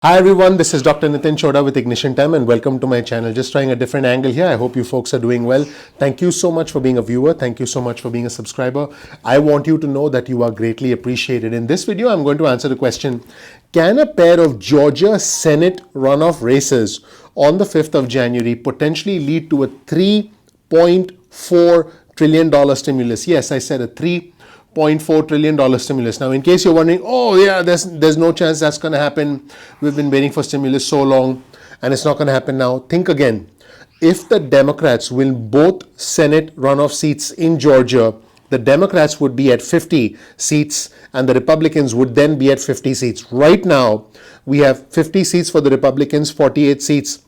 Hi everyone, this is Dr. Nitin Chhoda with Ignition Time and welcome to my channel. Just trying a different angle here. I hope you folks are doing well. Thank you so much for being a viewer. Thank you so much for being a subscriber. I want you to know that you are greatly appreciated. In this video, I'm going to answer the question, can a pair of Georgia Senate runoff races on the 5th of January potentially lead to a $3.4 trillion stimulus? Yes, I said a $3.4 trillion stimulus. Now, in case you're wondering, oh yeah, there's no chance that's going to happen. We've been waiting for stimulus so long and it's not going to happen now. Think again. If the Democrats win both Senate runoff seats in Georgia, the Democrats would be at 50 seats and the Republicans would then be at 50 seats. Right now, we have 50 seats for the Republicans, 48 seats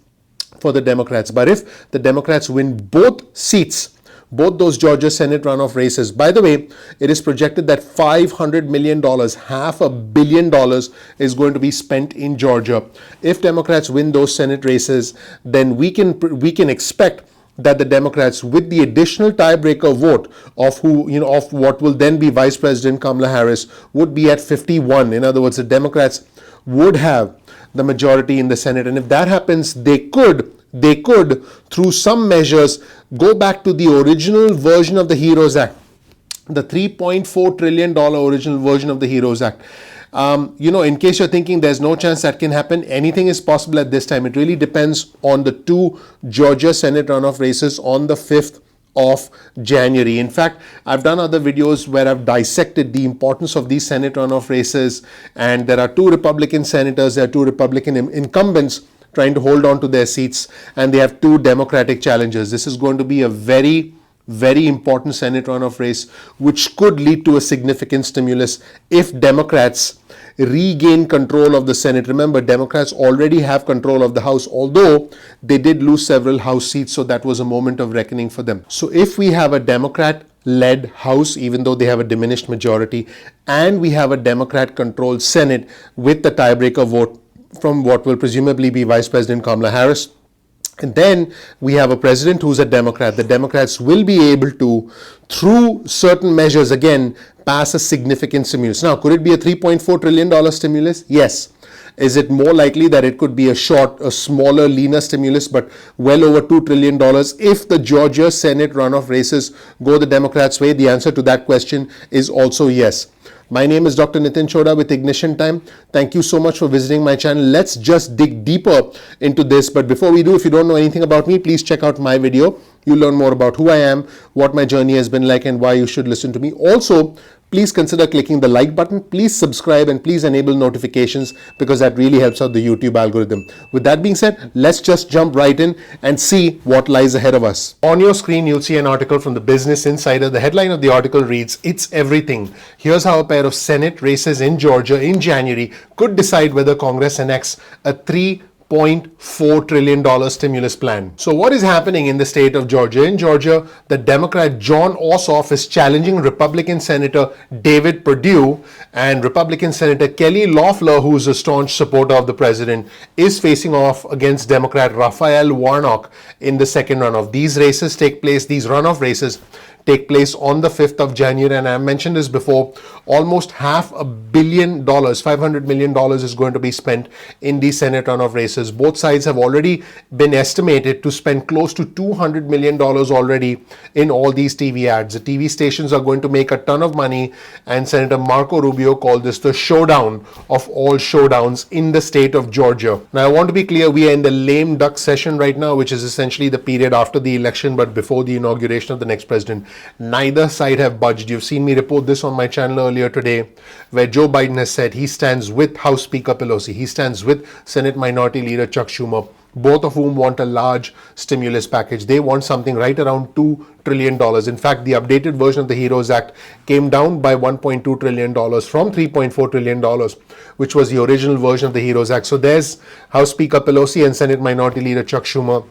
for the Democrats. But if the Democrats win both seats, both those Georgia Senate runoff races. By the way, it is projected that $500 million, $500 million is going to be spent in Georgia. If Democrats win those Senate races, then we can expect that the Democrats, with the additional tiebreaker vote of of what will then be Vice President Kamala Harris, would be at 51. In other words, the Democrats would have the majority in the Senate. And if that happens, they could, through some measures, go back to the original version of the HEROES Act, the $3.4 trillion original version of the HEROES Act. In case you're thinking there's no chance that can happen, anything is possible at this time. It really depends on the two Georgia Senate runoff races on the 5th of January. In fact, I've done other videos where I've dissected the importance of these Senate runoff races, and there are two Republican senators, there are two Republican incumbents trying to hold on to their seats, and they have two Democratic challengers. This is going to be a very, very important Senate runoff race, which could lead to a significant stimulus if Democrats regain control of the Senate. Remember, Democrats already have control of the House, although they did lose several House seats, so that was a moment of reckoning for them. So if we have a Democrat-led House, even though they have a diminished majority, and we have a Democrat-controlled Senate with the tiebreaker vote from what will presumably be Vice President Kamala Harris, and then we have a president who's a Democrat, the Democrats will be able to, through certain measures, again, pass a significant stimulus. Now, could it be a $3.4 trillion stimulus? Yes. Is it more likely that it could be a smaller, leaner stimulus, but well over $2 trillion if the Georgia Senate runoff races go the Democrats' way? The answer to that question is also yes. My name is Dr. Nitin Chhoda with Ignition Time. Thank you so much for visiting my channel. Let's just dig deeper into this. But before we do, if you don't know anything about me, please check out my video. You'll learn more about who I am, what my journey has been like, and why you should listen to me. Also, please consider clicking the like button. Please subscribe and please enable notifications, because that really helps out the YouTube algorithm. With that being said, let's just jump right in and see what lies ahead of us. On your screen, you'll see an article from the Business Insider. The headline of the article reads, "It's everything. Here's how a pair of Senate races in Georgia in January could decide whether Congress enacts a $3.4 trillion stimulus plan." So what is happening in the state of Georgia? In Georgia, the Democrat Jon Ossoff is challenging Republican Senator David Perdue, and Republican Senator Kelly Loeffler, who's a staunch supporter of the president, is facing off against Democrat Raphael Warnock in the second runoff. These runoff races take place on the 5th of January, and I mentioned this before, almost $500 million, $500 million is going to be spent in these Senate runoff races. Both sides have already been estimated to spend close to $200 million already in all these TV ads. The TV stations are going to make a ton of money, and Senator Marco Rubio called this the showdown of all showdowns in the state of Georgia. Now, I want to be clear, we are in the lame duck session right now, which is essentially the period after the election but before the inauguration of the next president. Neither side have budged. You've seen me report this on my channel earlier today, where Joe Biden has said he stands with House Speaker Pelosi. He stands with Senate Minority Leader Chuck Schumer, both of whom want a large stimulus package. They want something right around $2 trillion. In fact, the updated version of the HEROES Act came down by $1.2 trillion from $3.4 trillion, which was the original version of the HEROES Act. So there's House Speaker Pelosi and Senate Minority Leader Chuck Schumer.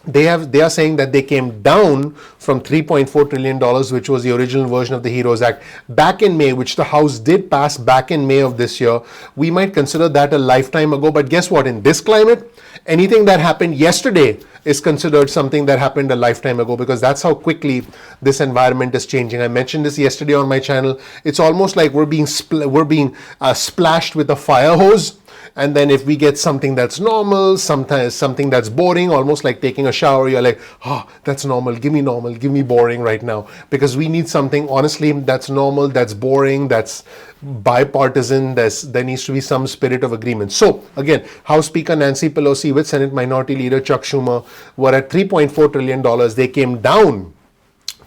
They are saying that they came down from $3.4 trillion, which was the original version of the HEROES Act, back in May, which the House did pass back in May of this year. We might consider that a lifetime ago, but guess what? In this climate, anything that happened yesterday is considered something that happened a lifetime ago, because that's how quickly this environment is changing. I mentioned this yesterday on my channel. It's almost like we're being splashed with a fire hose and then if we get something that's normal, sometimes something that's boring, almost like taking a shower, you're like, oh, that's normal, give me boring right now, because we need something, honestly, that's normal, that's boring, that's bipartisan, there needs to be some spirit of agreement. So again, House Speaker Nancy Pelosi with Senate Minority Leader Chuck Schumer were at $3.4 trillion. They came down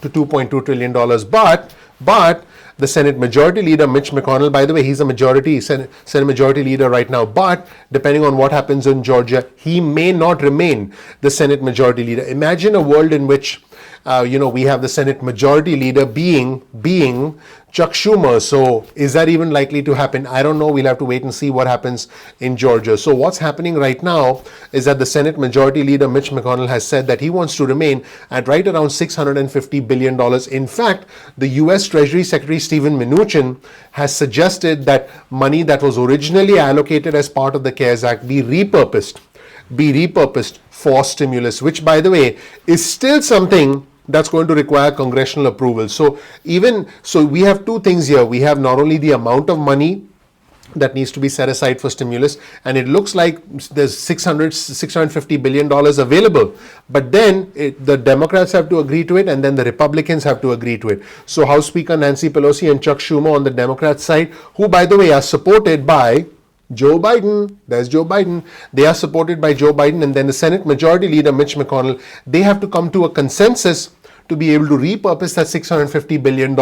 to $2.2 trillion, but the Senate Majority Leader Mitch McConnell, by the way, he's a Senate Majority Leader right now, but depending on what happens in Georgia, he may not remain the Senate Majority Leader. Imagine a world in which we have the Senate Majority Leader being Chuck Schumer. So is that even likely to happen? I don't know. We'll have to wait and see what happens in Georgia. So what's happening right now is that the Senate Majority Leader Mitch McConnell has said that he wants to remain at right around $650 billion. In fact, the U.S. Treasury Secretary Steven Mnuchin has suggested that money that was originally allocated as part of the CARES Act be repurposed for stimulus, which, by the way, is still something that's going to require congressional approval. So we have two things here. We have not only the amount of money that needs to be set aside for stimulus, and it looks like there's $650 billion available, but then the Democrats have to agree to it, and then the Republicans have to agree to it. So House Speaker Nancy Pelosi and Chuck Schumer on the Democrat side, who, by the way, are supported by Joe Biden. There's Joe Biden. They are supported by Joe Biden, and then the Senate Majority Leader Mitch McConnell, they have to come to a consensus to be able to repurpose that $650 billion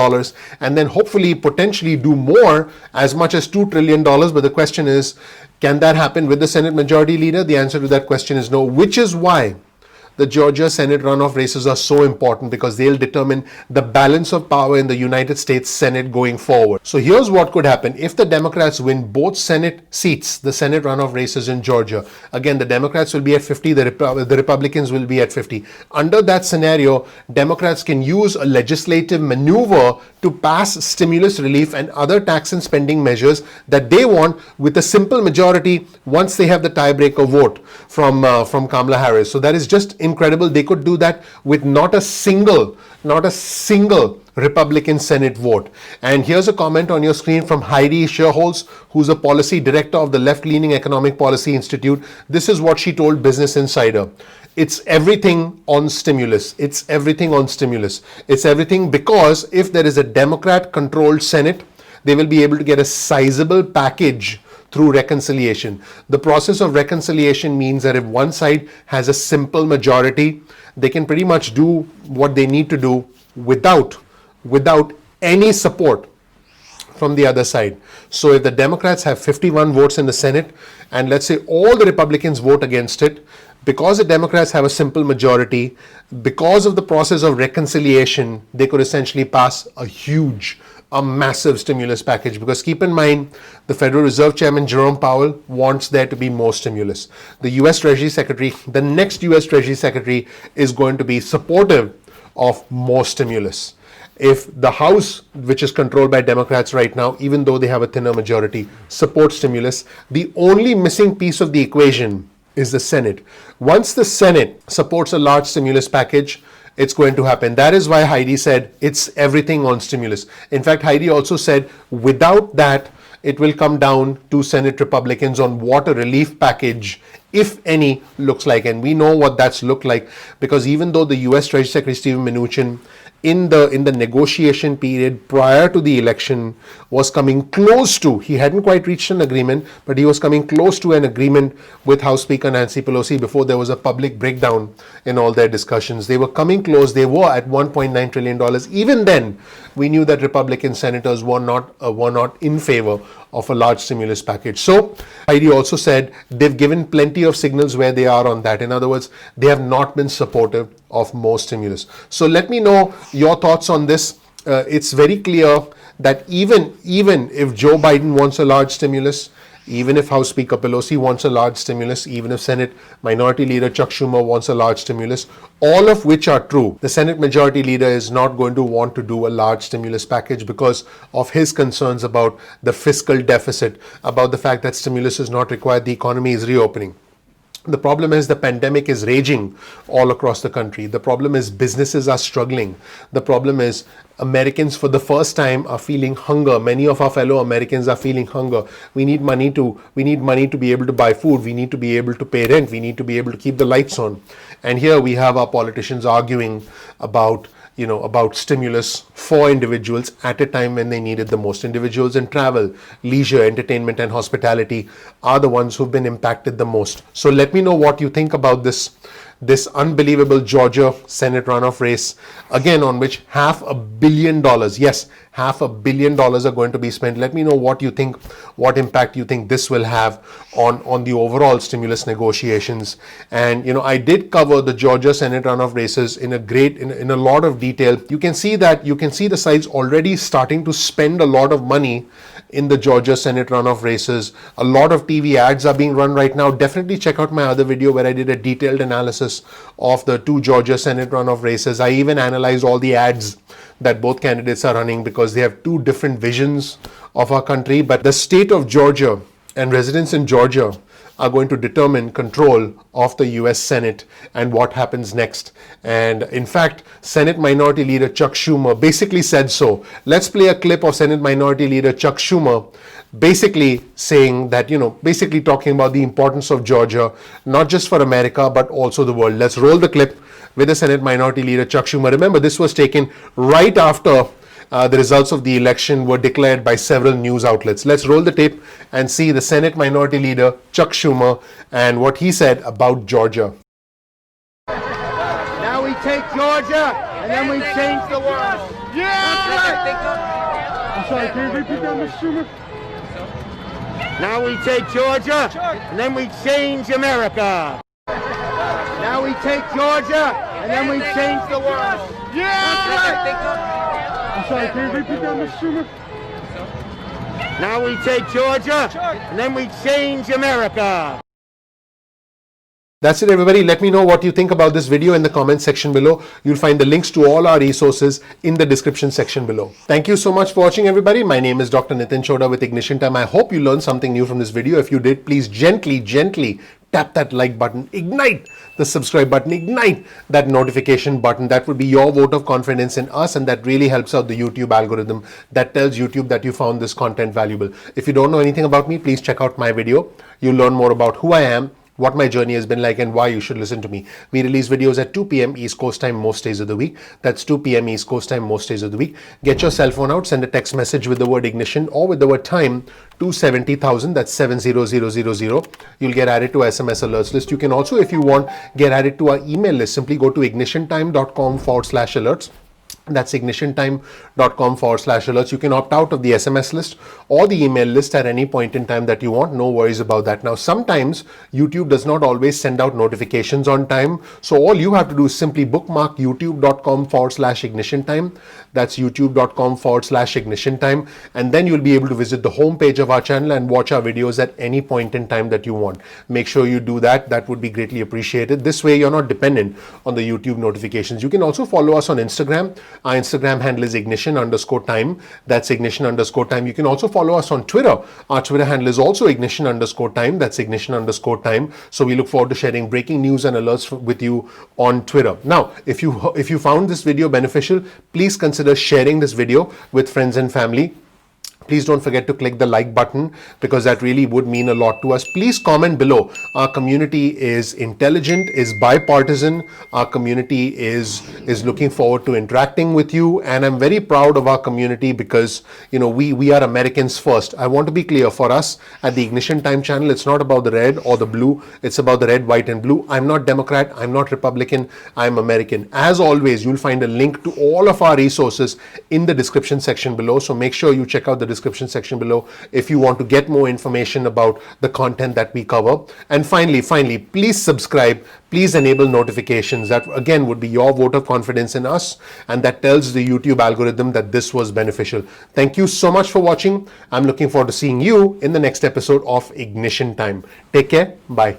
and then hopefully potentially do more, as much as $2 trillion. But the question is, can that happen with the Senate Majority Leader? The answer to that question is no, which is why the Georgia Senate runoff races are so important, because they'll determine the balance of power in the United States Senate going forward. So here's what could happen. If the Democrats win both Senate seats, the Senate runoff races in Georgia, again, the Democrats will be at 50, the Republicans will be at 50. Under that scenario, Democrats can use a legislative maneuver to pass stimulus relief and other tax and spending measures that they want with a simple majority once they have the tiebreaker vote from Kamala Harris. So that is just incredible. They could do that with not a single Republican Senate vote. And here's a comment on your screen from Heidi Schierholz, who's a policy director of the left-leaning Economic Policy Institute. This is what she told Business Insider. It's everything on stimulus. It's everything on stimulus. It's everything, because if there is a Democrat-controlled Senate, they will be able to get a sizable package through reconciliation. The process of reconciliation means that if one side has a simple majority, they can pretty much do what they need to do without any support from the other side. So if the Democrats have 51 votes in the Senate, and let's say all the Republicans vote against it, because the Democrats have a simple majority, because of the process of reconciliation, they could essentially pass a massive stimulus package. Because keep in mind, the Federal Reserve Chairman Jerome Powell wants there to be more stimulus. The U.S. Treasury Secretary, the next U.S. Treasury Secretary, is going to be supportive of more stimulus. If the House, which is controlled by Democrats right now, even though they have a thinner majority, supports stimulus, the only missing piece of the equation is the Senate. Once the Senate supports a large stimulus package, it's going to happen. That is why Heidi said it's everything on stimulus. In fact, Heidi also said without that, it will come down to Senate Republicans on what a relief package, if any, looks like. And we know what that's looked like, because even though the U.S. Treasury Secretary Steven Mnuchin in the negotiation period prior to the election was coming close to, he hadn't quite reached an agreement, but he was coming close to an agreement with House Speaker Nancy Pelosi before there was a public breakdown in all their discussions. They were coming close. They were at $1.9 trillion. Even then, we knew that Republican senators were not in favor of a large stimulus package. So Heidi also said they've given plenty of signals where they are on that. In other words, they have not been supportive of more stimulus. So let me know your thoughts on this. It's very clear that even if Joe Biden wants a large stimulus, even if House Speaker Pelosi wants a large stimulus, even if Senate Minority Leader Chuck Schumer wants a large stimulus, all of which are true, the Senate Majority Leader is not going to want to do a large stimulus package because of his concerns about the fiscal deficit, about the fact that stimulus is not required, the economy is reopening. The problem is the pandemic is raging all across the country. The problem is businesses are struggling. The problem is Americans for the first time are feeling hunger. Many of our fellow Americans are feeling hunger. We need money to be able to buy food. We need to be able to pay rent. We need to be able to keep the lights on. And here we have our politicians arguing about stimulus for individuals at a time when they need it the most. Individuals in travel, leisure, entertainment, and hospitality are the ones who've been impacted the most. So let me know what you think about this unbelievable Georgia Senate runoff race, again, on which $500 million, yes, $500 million are going to be spent. Let me know what you think, what impact you think this will have on the overall stimulus negotiations. And I did cover the Georgia Senate runoff races in a lot of detail. You can see the sides already starting to spend a lot of money in the Georgia Senate runoff races. A lot of TV ads are being run right now. Definitely check out my other video where I did a detailed analysis of the 2 Georgia Senate runoff races. I even analyzed all the ads that both candidates are running because they have 2 different visions of our country. But the state of Georgia and residents in Georgia are going to determine control of the US Senate and what happens next. And in fact, Senate Minority Leader Chuck Schumer basically said so. Let's play a clip of Senate Minority Leader Chuck Schumer basically saying that, basically talking about the importance of Georgia, not just for America, but also the world. Let's roll the clip with the Senate Minority Leader Chuck Schumer. Remember, this was taken right after the results of the election were declared by several news outlets. Let's roll the tape and see the Senate Minority Leader Chuck Schumer and what he said about Georgia. Now we take Georgia and then we change the world. Yeah! I'm sorry, can you repeat that, Mr. Schumer? Now we take Georgia and then we change America. Now we take Georgia and then we change the world. Yeah! I'm sorry, can you repeat that, Mr. Schumer? Now we take Georgia and then we change America. That's it, everybody. Let me know what you think about this video in the comment section below. You'll find the links to all our resources in the description section below. Thank you so much for watching, everybody. My name is Dr. Nitin Chhoda with Ignition Time. I hope you learned something new from this video. If you did, please gently tap that like button, ignite the subscribe button, ignite that notification button. That would be your vote of confidence in us, and that really helps out the YouTube algorithm. That tells YouTube that you found this content valuable. If you don't know anything about me, please check out my video. You'll learn more about who I am, what my journey has been like, and why you should listen to me. We release videos at 2 p.m. East Coast time most days of the week. That's 2 p.m. East Coast time most days of the week. Get your cell phone out, send a text message with the word ignition or with the word time to 70,000. That's 70000. You'll get added to SMS alerts list. You can also, if you want, get added to our email list. Simply go to ignitiontime.com/alerts. That's ignitiontime.com/alerts. You can opt out of the SMS list or the email list at any point in time that you want. No worries about that. Now, sometimes YouTube does not always send out notifications on time. So all you have to do is simply bookmark youtube.com/ignitiontime. That's youtube.com/ignitiontime. And then you'll be able to visit the homepage of our channel and watch our videos at any point in time that you want. Make sure you do that. That would be greatly appreciated. This way, you're not dependent on the YouTube notifications. You can also follow us on Instagram. Our Instagram handle is ignition_time. That's ignition_time. You can also follow us on Twitter. Our Twitter handle is also ignition_time. That's ignition_time. So we look forward to sharing breaking news and alerts with you on Twitter. Now, if you found this video beneficial, please consider sharing this video with friends and family. Please don't forget to click the like button because that really would mean a lot to us. Please comment below. Our community is intelligent, is bipartisan. Our community is looking forward to interacting with you. And I'm very proud of our community because, we are Americans first. I want to be clear, for us at the Ignition Time channel, it's not about the red or the blue. It's about the red, white, and blue. I'm not Democrat. I'm not Republican. I'm American. As always, you'll find a link to all of our resources in the description section below. So make sure you check out the description section below if you want to get more information about the content that we cover. And finally, please subscribe, please enable notifications. That again would be your vote of confidence in us, and that tells the YouTube algorithm that this was beneficial. Thank you so much for watching. I'm looking forward to seeing you in the next episode of Ignition Time. Take care. Bye.